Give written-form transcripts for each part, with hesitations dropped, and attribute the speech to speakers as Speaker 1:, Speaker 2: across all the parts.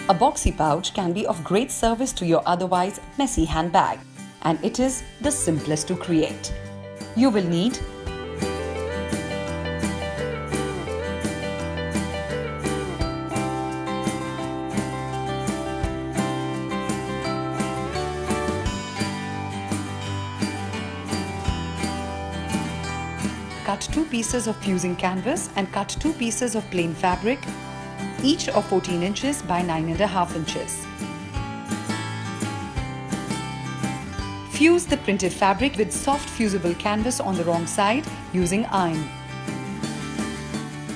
Speaker 1: A boxy pouch can be of great service to your otherwise messy handbag, and it is the simplest to create. You will need cut 2 pieces of fusing canvas and cut 2 pieces of plain fabric, each of 14 inches by 9.5 inches. Fuse the printed fabric with soft fusible canvas on the wrong side using iron.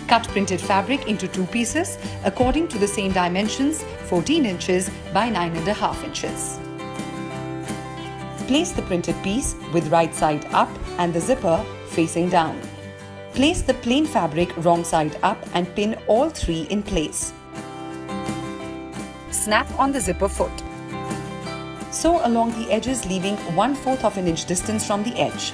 Speaker 1: Cut printed fabric into 2 pieces according to the same dimensions, 14 inches by 9.5 inches. Place the printed piece with right side up and the zipper facing down. Place the plain fabric wrong side up and pin all 3 in place. Snap on the zipper foot. Sew along the edges, leaving 1/4 of an inch distance from the edge.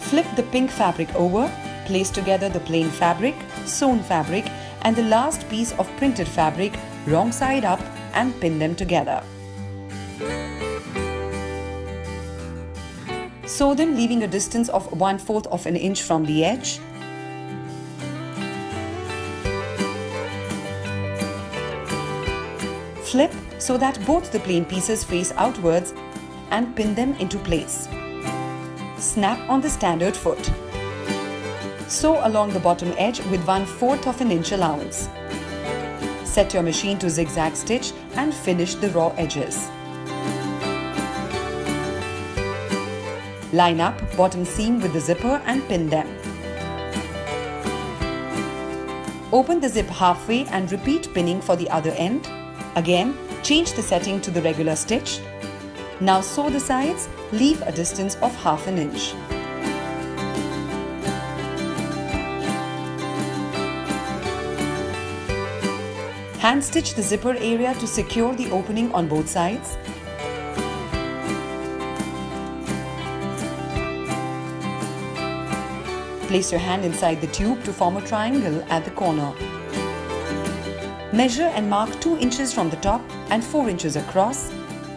Speaker 1: Flip the pink fabric over, place together the plain fabric, sewn fabric and the last piece of printed fabric wrong side up and pin them together. Sew them, leaving a distance of 1/4 of an inch from the edge. Flip so that both the plain pieces face outwards and pin them into place. Snap on the standard foot. Sew along the bottom edge with 1/4 of an inch allowance. Set your machine to zigzag stitch and finish the raw edges. Line up bottom seam with the zipper and pin them. Open the zip halfway and repeat pinning for the other end. Again, change the setting to the regular stitch. Now sew the sides, leave a distance of 1/2 an inch. Hand stitch the zipper area to secure the opening on both sides. Place your hand inside the tube to form a triangle at the corner. Measure and mark 2 inches from the top and 4 inches across.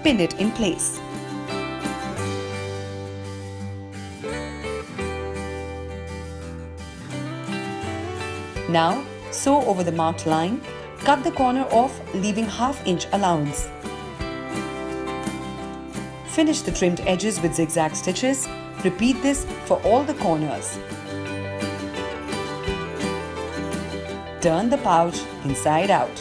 Speaker 1: Pin it in place. Now, sew over the marked line. Cut the corner off, leaving 1/2 inch allowance. Finish the trimmed edges with zigzag stitches. Repeat this for all the corners. Turn the pouch inside out.